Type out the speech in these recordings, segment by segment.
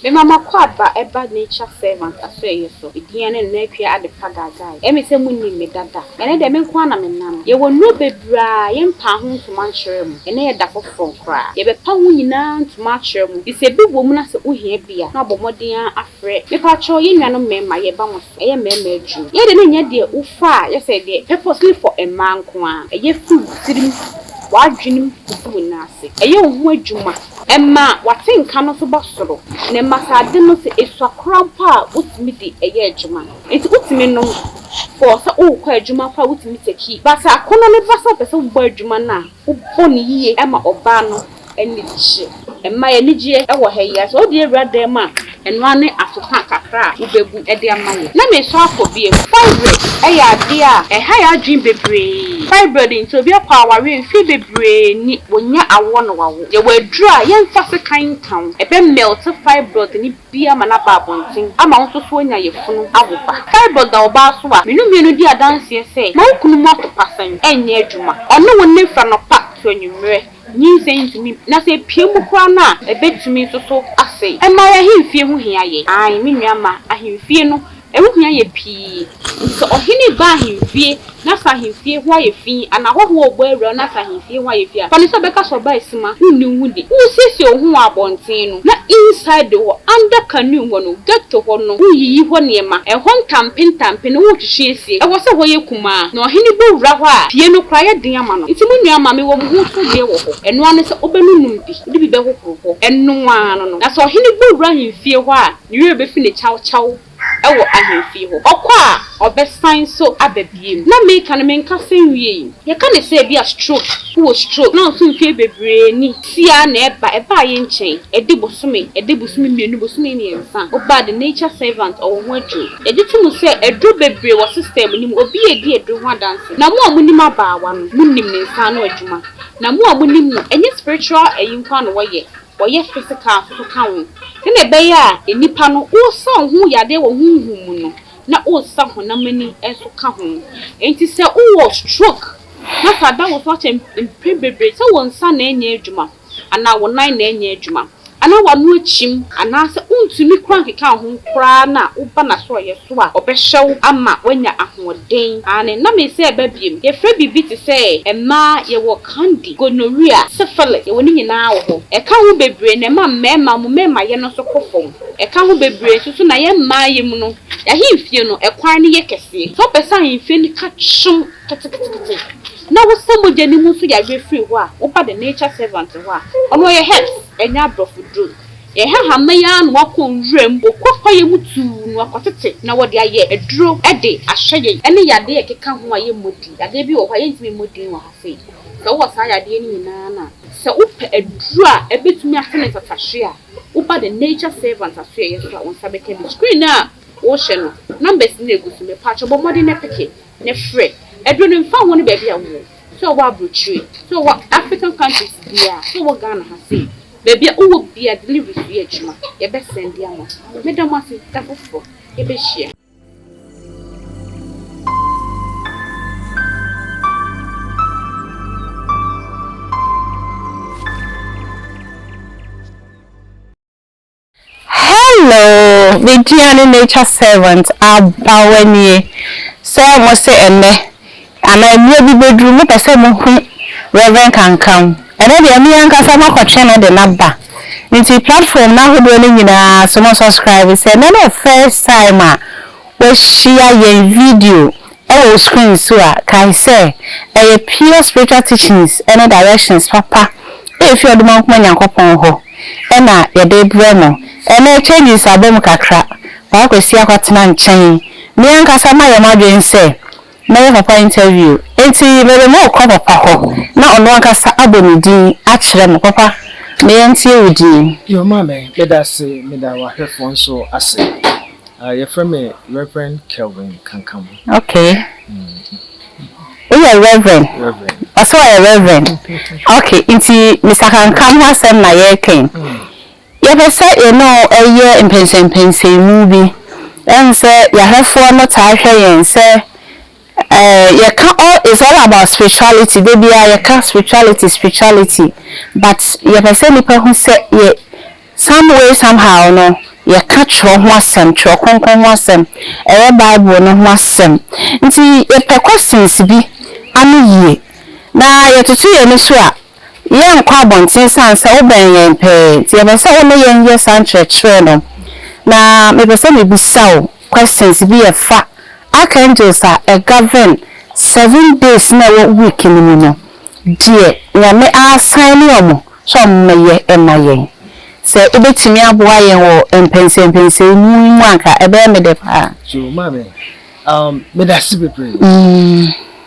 Me mama kwaba eba nature servant aswe so. Idian and nepia at the pagagai. Emi se muni me dada. Ene de me kwana me nam. Ye wo no bebra ye mpa ho to mankyere mu. Ene ye da foforo kra. Ye be pa ho nyina to mankyere mu. Ise bi wo mu na se ohia bia. Na bomoden afre. Me pa cho ye nwanom mema ye ba mo so. Ye mema adwu. Ye de ne nya de ufa ye se de purposely for a man ko a. Ye food tirim wadwenim kufu nase. Eye ho adwuma. Emma watenka no so bosoro. Ne masade no se eswakrampa utimi di eye adwuma. Enti utimi no for so o kwa adwuma fa utimi teki. Basa akono ne basa pese wo bo adwuma na wo boni yiye ema oba no eni chi. Emma ye nigye e wo ha yi so de ewrade ma eno ane asoka kakra ubebu e de amaye. Na me so afobie fibroid e ya de a e ha ya adwin bebre. Fibroid nti obi akwa aware mfi bebre ni wonya awo no wawo. Ye wadru a ye mfa se kan kan e be melt fibroid ni bia ma na ba bontin ama won so onya ye funu awoba. Fibroid da oba so a menu di adanse se ma kunu mo to pasan enye adwuma. Ono won fa no pa to anwumre. Ni sentimi na se piemu kwa na ebetumi so ase e ma ya himfie hu hia ye ai me nuama ahimfie no e hu hia ye pi so ohini ba ahimfie na sa ahimfie hu aye fi ana hoho ogbo ewro na sa ahimfie hu aye fi pani so beka so ba esima hu di usisi ohun abonten no na inside the under canoe ho no get to ho no uyiyi ho niema e ho ntampe no wo twehwe esie e wo se ho ye kuma na ohini bo wura ho a pie no kra ye den ama no nti mu nuama me wo mu hu so ye wo ho eno ane se obenunum di bi be hohoro eno ano no na so ohini bo wura ahimfie ho a ni we be fi ne chaw ewo ahemfie ho okwa obesan so ababiem na me kan me nka senwie ye kan se bia stroke wo stroke na so mfie bebre ni sia na eba ye nchen edi bosome mienu bosome ni ensa oba the nature servant o ho adru ejitum se edru bebre wo system ni obi edi edru ho dance na mo amunim abaawa no munim ne nsa no adwuma na mo amunim no enye spiritual eyinkwa no woye physical so kan ne be ya enipa no wo san hu yade wo hunhum no na wo san ho na mani enso ka ho enti se wo stroke na sada wo so bebre se wo nsa na enye adwuma ana wo nan na enye adwuma ana wanu achim ana se untumi kran keka ho kra na wo ba na so ye so a obehyew ama wanya ahoden ane na me se babiem ye fra bibi ti se emma ye wo candy gonorrhea syphilis ye woni nyina wo ho e ka ho bebre na ma mema mo mema ye no so kofom e ka ho bebre so na ye ma ye mu no ya himfie no e kwan ne ye kese so pesa himfie ni ka chum kete na wo samo jeni mu so ya refree ho a wo ba the nature servant ho a ono ye herbs enya brofudru ye ha ya no wakon wrem okwa ye mutu no akotete na wo de aye eduro ede ahye ene yade ye keka ho aye modi yade bi wo hwa ye ntimi modi wo hafe so wo sa yade ni nyina na se upe eduro a ebetumi atene tatahwe a wo ba the nature servant aso ye so a won sabeke bi screen na wo hye no numbers na egusu me pa chobo modi na peke ne free eduro no mfa ho ne ba bia wo so wa brochue so wa African countries bia so wa Ghana ha say baby uwo bia delivery free adwuma ye be send dia mo medam ase tafofo ye be share. Hello, the Gianni nature servant abawani so mo say eme ana mi bi bedru mo pese mo hu Reverend Kankam ene de mi anka sa makotwe no de naba nti platform na hodo ni nyina so mo subscribe say na no first time we share your video e screen so a kai say e pure spiritual teachings and directions papa e fi oduma ko nyankopon ho e na ye de bremo e na changes abom kakra ba ko sia kwatena nchen mi anka sa ma ye madwen say na papa interview enti bebe mo ko papa ho na ono aka sa abonidi a kire mo papa me enti odi yo mama me da wa hefon so ase your friend me Reverend Kelvin Kankam. Okay. Reverend. Also a Reverend. Okay, enti Mr. Kankam has said na ye ken ye be say you know a year in pension movie and say ya hefo no ta hwe yen say you can't all it's all about spirituality baby you can't spirituality but you person who say some way somehow no ye catch ho asem tro konkon ho asem Bible no ho asem nti ye pe questions bi anu ye na ye to see ye so a ye nkwa bonten sansa wo ben ye pe ti ye be se wo ne ye sanche no na me be se me bisa questions bi ye fa Archangels are govern 7 days na week ni no die ya me assign omo so mmeye emaye se ebetimi aboa ye wo empensempense mu anka ebe me de pa so mame me da sibebre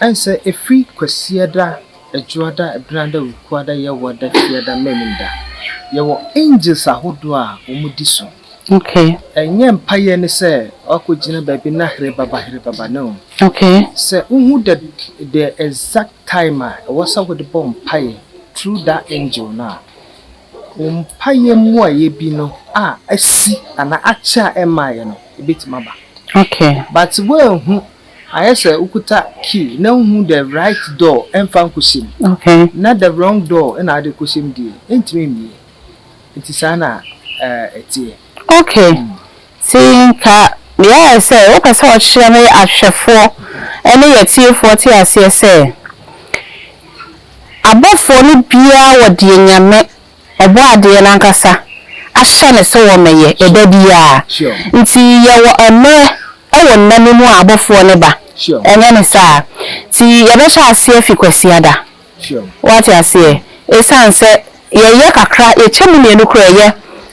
and say a free kwasiada ejuada branda ukwada ye wada fiada meminda ye wo angels ahodo a omudi so okay enye mpaye ne se akogina baabi na here baba no okay se uhu the exact timer was with the bomb mpaye through that angel na mpaye mu aye bi no asi ana acha emaye no ebetima ba okay but well I say ukuta key na hu the right door emfa nkusim okay na the wrong door na ade kusim die entimi mi entisana etie okay sinka yeah say o ka say o chire me ahwefo ene ye tie 40 ase say abofo ni bia wode nyame ebo ade na nkasa ahye ne so wo meye eda bia nti ye wo eme ewo nanimu abofo ne ba sure enye ne sa ti ye be sha ase afikwasiada sure what you say esanse ye kakra ye chemu ne nu kura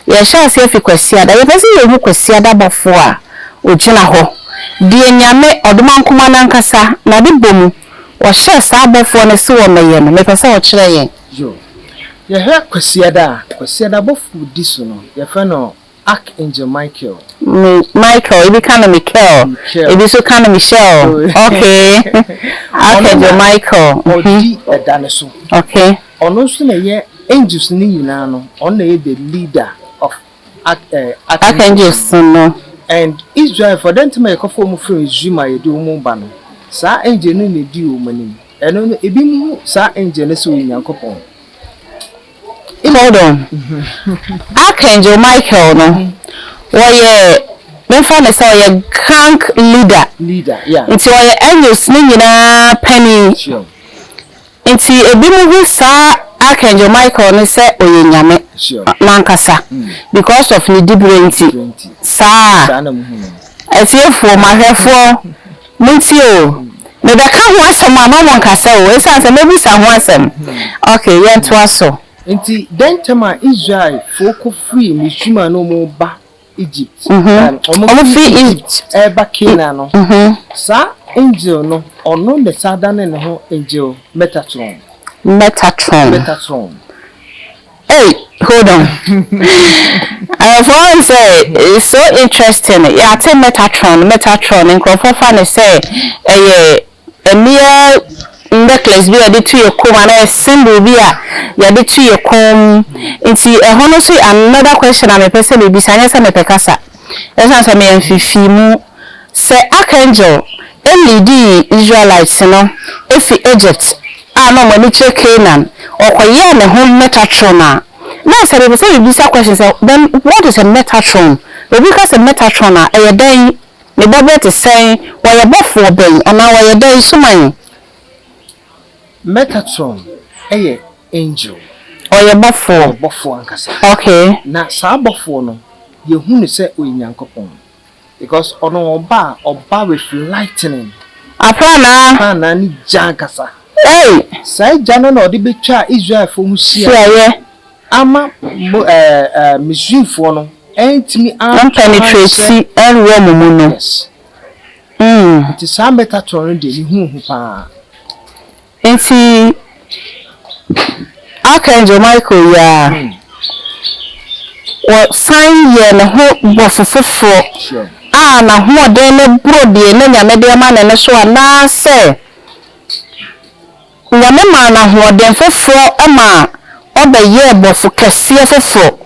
ye sha ase afikwasiada ye pese ye kwasiada bofo a ogina ho die nyame odomankoma na nkasa na de bomu wo sha sa bofo ne so wo meye no me pese wo kire yen yo ye he kwasiada bofo diso no ye fe no Archangel Michael. Michael, it be kind of Michael. It be so kind of Michelle. Okay. Archangel Michael. Okay. Also, angels ni na no. Only the leader of Archangels no. And Israel for them to make a form of Zuma ye do mumba no. Sa angel ni di o manim. Eno ebi mu sa angel na so Nyankopon. Hold on. Archangel Michael no. Woye me fa me say ye crank leader. Yeah. Nti woye angels ni nyina penny. Sure. Nti ebi mu hu sa Archangel Michael no say oye nyame. Sure. Nankasa. Because of ni dibrenti. Sa na mu hu. Asiefo mahwefo munti o. Me be ka ho asem ama mo nkasa o. Esa se me bi sa ho asem. Okay, ye nto aso. Nti then tema Israel foko free mishuma no mo ba Egypt. Omo free Egypt Eba Canaan no. Sa angel no ono the southern ne ho angel Metatron. Hey, hold on. I want to say it's so interesting. Yeah, I tell Metatron in Crawford say a mere necklace be ade to your comb and a symbol be a ade to your comb. Inti honestly another question I'm a person be sanya me pekasa. Esa me mfifimu say Archangel lead Israelites no efi Egypt no money check Canaan or koye ne home Metatron. Now say we say be questions then what is a Metatron? Because a Metatron a day me Bible to say why you before ben and now why you day so many Metatron angel or your before ankasa. Okay. Na sa before no ye hu ne say Onyankopon because ono oba with lightning Apana ni jankasa. Hey, say jano no de betwa Israel fo hu yeah. Ama Muslim for no entimi penetrate and warm no. Yes. It is some Metatron de hu pa. Enti Archangel Michael ya what sign ye na ho bofofofo. Sure. Na ho de ne brode na nyame de ma na so ana se nyame ma na ho de fofo ama obeye bofu kese fofo.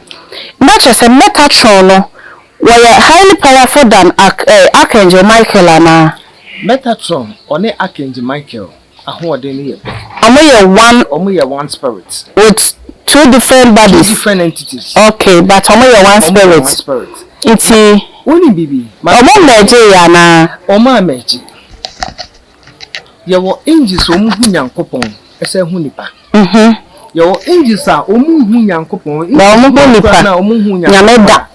Not just a Metatron no were highly powerful than Archangel Michael ana. Metatron one Archangel Michael ahode ne ye. Omo ye one spirit with two different bodies. Different entities. Okay, but omo your one spirit. One spirit. It's Only bibi. Omo meje ya na. Omo meje. Yawo angels omu hu Nyankopon ese hu nipa. Yawo angels a omu hu Nyankopon. Ba omu hu nipa na omu hu Nyameda.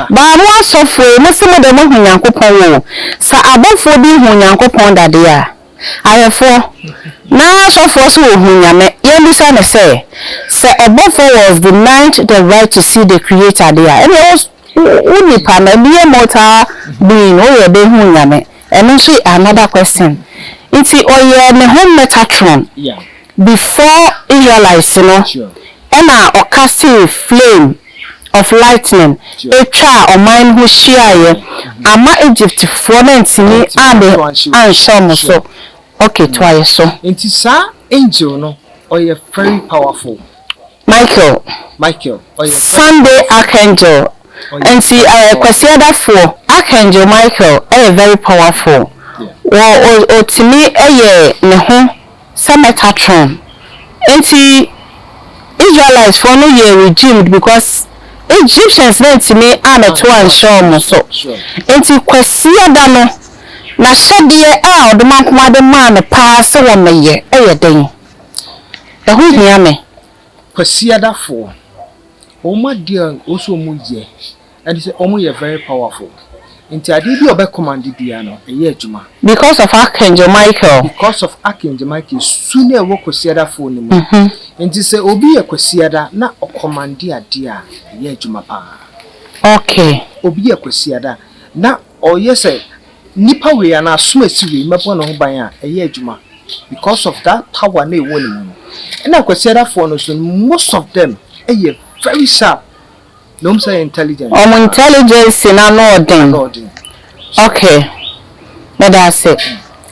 Ba mo asofo mo se mo de mo hu Nyankopon wo. Sa abofo bi hu Nyankopon dade a. Ayefo na asofo so hu Nyame. Ye bi sa ne say abofo was denied the right to see the creator there. And was unipa na be mortal being o ye be hu Nyame. And also another question. It's oye ne home Metatron. Yeah. Before Israelites, you know. Sure. Ena okasi flame of lightning. Sure. Echa o mine who share ama Egypt for mentimi and so. Okay, twice so. Inti sa angel no oye very powerful. Michael. Oye Sunday Archangel. And see kwasi other for Archangel Michael very powerful. O to me ne ho Metatron. And see Israelites for no year redeemed because Egyptians meant to me and a two and show so. And see kwasi other no na shade the man kuma the man pass one me ye den. The who hear me. Kwasi other for Oma dear also mu ye. And he said omo ye very powerful. Inti ade bi obe command dia no eye adwuma because of Archangel Michael sune e wo kwasiada fo ni mu inti se obi ye kwasiada na o command ade a eye adwuma pa okay obi ye kwasiada na oye se nipa we ya na asoma siwe mepo no ho ban a eye adwuma because of that power na e wo ni mu na kwasiada fo no so most of them eye very sharp. No say intelligent. Intelligence na no ordin. Okay. But that's it.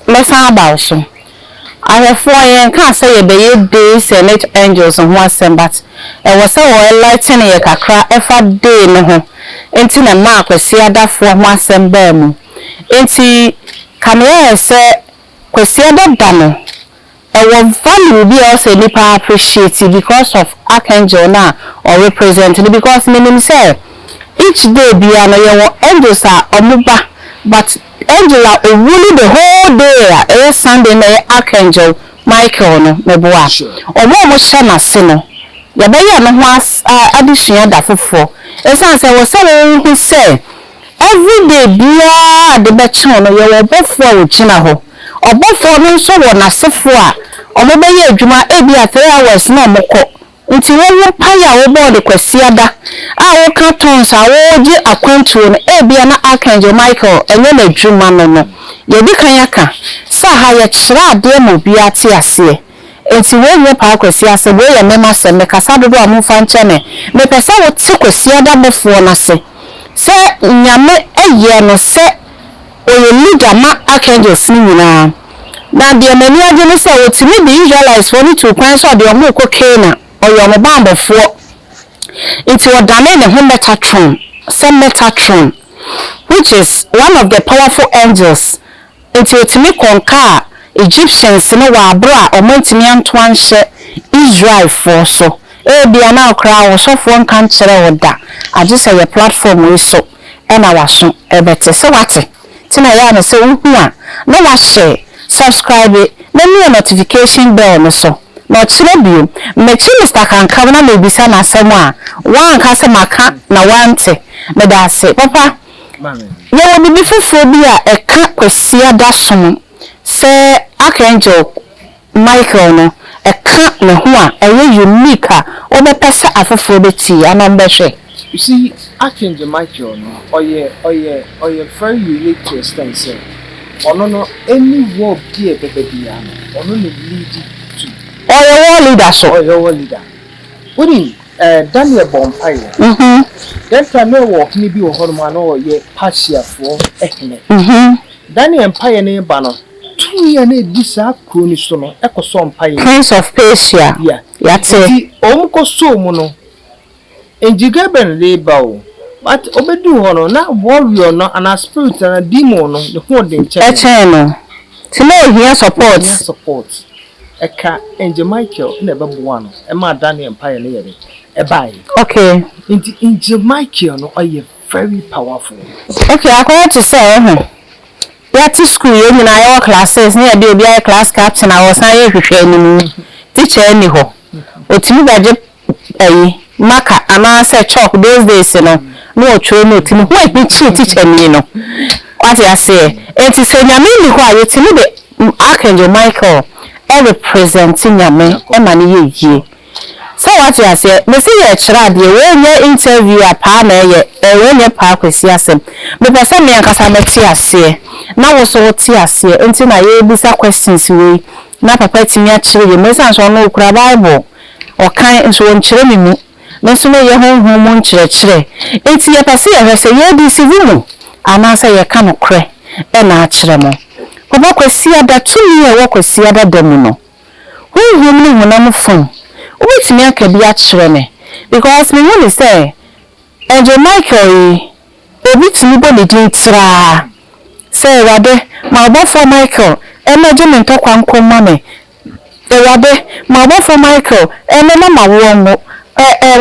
Let's talk about so. I have 4 years can't say be days and angels on one sem but it was so enlightening ye kakra efa day no ho. Enti na ma kwesi ada for one sem ba mu. Enti kamera say kwesi ada da no. Our value be also nipa appreciate it because of Archangel now or represented because meaning say each day be an angels are omuba but angel are really the whole day every Sunday na Archangel Michael no meboa omo sha na se no ya be ya no ho addition da fofo esan say we say every day bia de be chi no ye obofo o gina ho obofo no so wo na sefo a omobe ye adwuma ebi a 3 hours na omoko nti wo paya wo bo de kwasiada a wo ka tons a wo gi akwantu no ebi na Archangel Michael enye na adwuma no ye di kan yaka sa ha ye kyerɛ ade mo bi ate ase nti wo nye pa kwasiase wo ye mema se me kasa dodo amfa nkyene me pese wo te kwasiada befo na se nyame eye no se oye leader ma Archangel sini nyina na de mani age no say wotimi be Israelites for to kwan so de omo kokena oyo mo bambofo into odane ne ho Metatron which is one of the powerful angels into wotimi konka Egyptians no wa abra omantimi anto anhye Israel for so bia na okra wo so fo nkan kire woda age say your platform we so e na waso ebete se wate tina ya no se uhu a na wa share subscribe let me a notification bell no so na chire bio mechi Mr. Kankam na mebisa na asem a wan ka se maka na wante me da se papa ye wo bibi fofo bi a eka kwasia da som se Archangel Michael no eka ne ho a eye unique a obepesa afofo beti anombe hwe. You see Archangel Michael no oye very unique to extent say no any war be a baby ono no lead to war leader so war leader when Daniel Bompire then time no work ni bi wo horoma no ye Persia for ehne Daniel Empire ne ba no 2 years na disa kro ni so no ekoso Empire Prince of Persia yeah yate omko so mu no enjiga ben leba o but obedu ho no na warrior no and a spirit and demon no the whole den check no to know here support eka Angel Michael na ebebuwa no e ma Daniel Empire na yede e bai. Okay. Nti Angel Michael no are very powerful. Okay, according to say ya to school you na your classes na dey obi class captain I was na ye hwehwe anim teacher ni ho otimi gaje maka ama say chalk those days no otwe no otimi ho e chi teacher ni no what you say enti say nyame ni ho ayetimi de Archangel Michael representing nyame e ma ne ye so what you say me see ye chira de we interview apa na ye we pa kwesi asem me pese me ankasa meti ase na wo so ti ase enti na ye bisa questions we na papa timi a chire ye me san so no okura bible o kan so won chire me mu me so me ye honhom mu chire enti ye pese ye hwese ye di sivu ana sa ye ka no kre e na a chire mo papa kwesi ada tumi ye wo kwesi ada damu no honhom ni honam fon ubetimi akabi a chire me because me want to say Angel Michael obitimi bo ne din tira say wade ma bo for Michael emerging to kwanko mame wade ma bo for Michael ma wo mo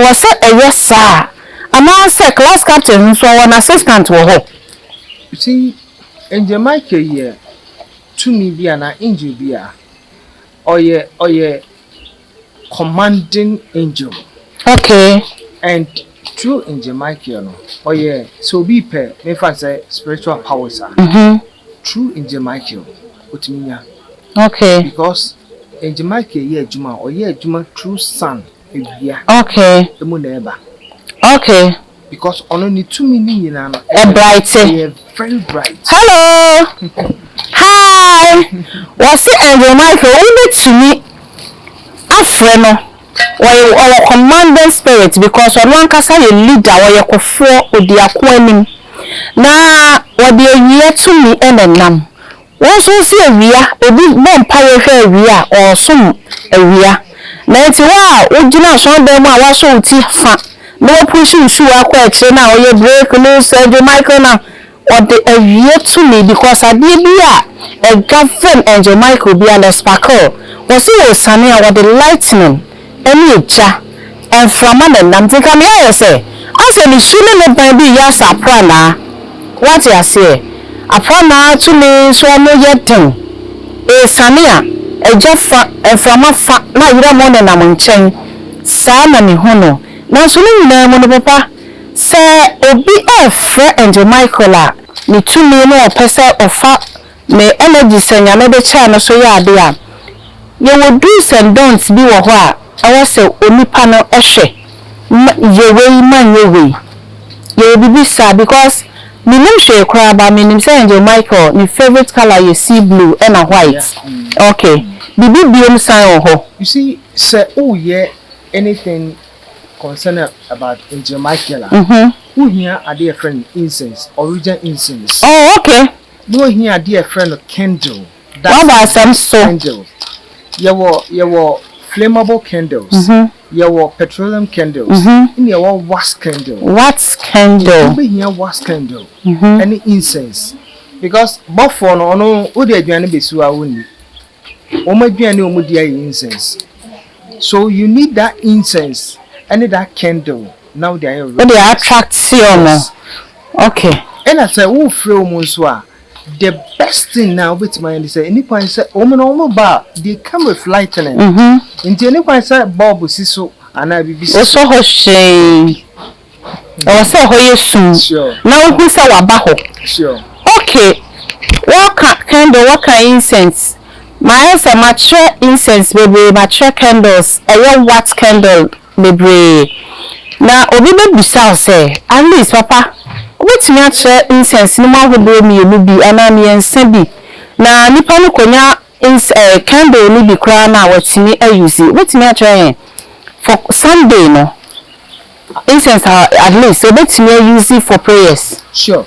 was a yes sir ama say class captain so one assistant wo ho. You see Angel Michael here to me bia na angel bia oye commanding angel. Okay. And through Angel Michael no so be per me fa say spiritual powers are through Angel Michael otiminya. Okay. Because Angel Michael ye adwuma adwuma through sun ewia. Okay. Emu na eba. Okay. Because ono ni tumi ni nyina no bright. Very bright. Hello. Hi. What's Angel Michael ubetimi afreno our commanding spirit because one kasa ye leader we yakofo odiako anim na we de awia tumi enenam won so si awia obi bompa ye hwe awia osom awia na enti wa ogina so dem a waso uti fa na wo pushi usu akwa akire na oye break no Angel Michael na or the awia tumi because ade bia a govern Angel Michael be and sparkle was he was sunny or the lightning any cha and from an and take me say I said the shooting of baby yes a prana what you say a prana to me so no yet thing a sania a just and from a fat na you don't want an chain sana ni hono na so ni na mo papa say obi e frɛ Angel Michael ni tumi no pese ofa me energy senya me be cha no so ya ade a ye wo do's and don'ts bi wo ho a awase onipa no ehwe ye wei man ye wei ye bibi sa because me nim hwe kra ba me nim say Angel Michael ni favorite color you see blue and a white. Yeah. Okay bibi biom san ho. You see say anything concerned about Angel Michael who here are dear friend incense original incense. Oh okay. No here dear friend candle. What about some candles? Your flammable candles. Your petroleum candles. In your wax candle. Wax candle. You here wax candle. Any incense. Because before no odi aduane besu a woni. Omo aduane omo dia incense. So you need that incense and that candle. Now they are attract see. Okay. And I say who free omo so a the best thing now with my end say any point say omo ba they come with lightning. Into any point say bulb so and I be so hoshe. O so hoyesu. Sure. Now who say wa ba ho. Sure. Okay. What candle, what kind incense? My answer mature incense baby, mature candles. A wax candle baby. Now obi be bisa say at least papa what's natural incense no more go me you be anani ensebi na nipa no konya candle ni bi kra na watimi use what's natural for Sunday no incense at least so what's me use it for prayers. Sure.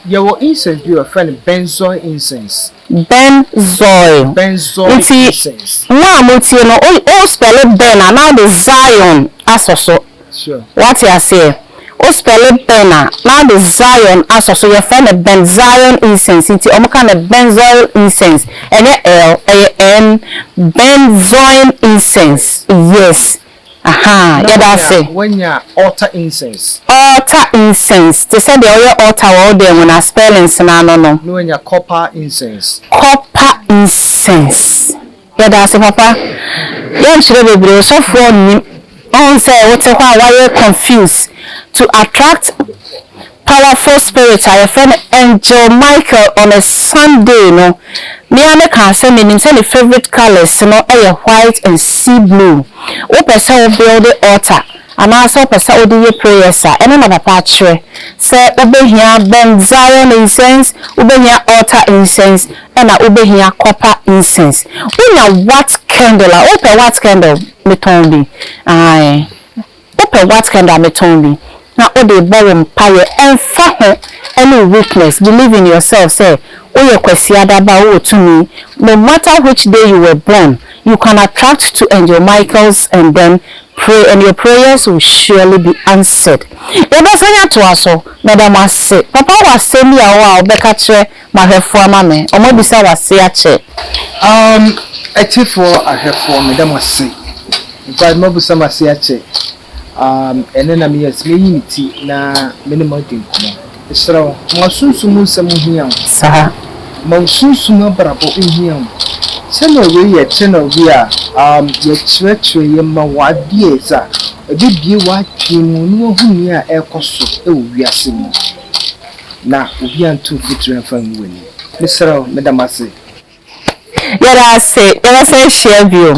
Your incense be your friend benzoil incense. Benzoil incense. Wa motie no all spell ben and now the Zion asoso. Sure. What you say? o spell Bena, now the Zion as so your friend a Ben Zion incense, into Omokan a benzoyl incense, and L-A-N benzoyl incense. Yes. Aha, yeah, that's it. When you altar incense. Altar incense. They said the oil altar all there when I spell in Sinano. No, when you copper incense. Copper incense. Yeah, that's it, Papa. Yeah, should be so for me. On say what's why you're confused to attract powerful spirits. I friend Angel Michael on a Sunday, no. Me can say me the favorite colors, no, white and sea blue. O person will build the altar, and also person will do your prayers, and another patch. Say, ube here Ben Zion incense, ube here altar incense, and ube here copper incense. When you what candle, open what candle, me tombi. Aye, open what candle, me tombi. Now, all the borrow empire and far any weakness, believe in yourself, say, oh, your question to me, no matter which day you were born, you can attract to Angel Michael's and then pray, and your prayers will surely be answered. If to us, Madam, I say, Papa was saying me a while, Becca, my hair for mammy, or maybe so was say a chair. A tip for I have for Madam was say, if I know some I say a chair. And then I'm yes, unity na minimum thing. So, Masusu some here, Sir. Masusu no bravo in here. Send away a channel here, your church, your what dear, sir. A big dear white king, no whom near air cost, oh, we are seeing. Now, we are 2 feet and from winning. Mr. Madam, I say, Yeah, I say, share you.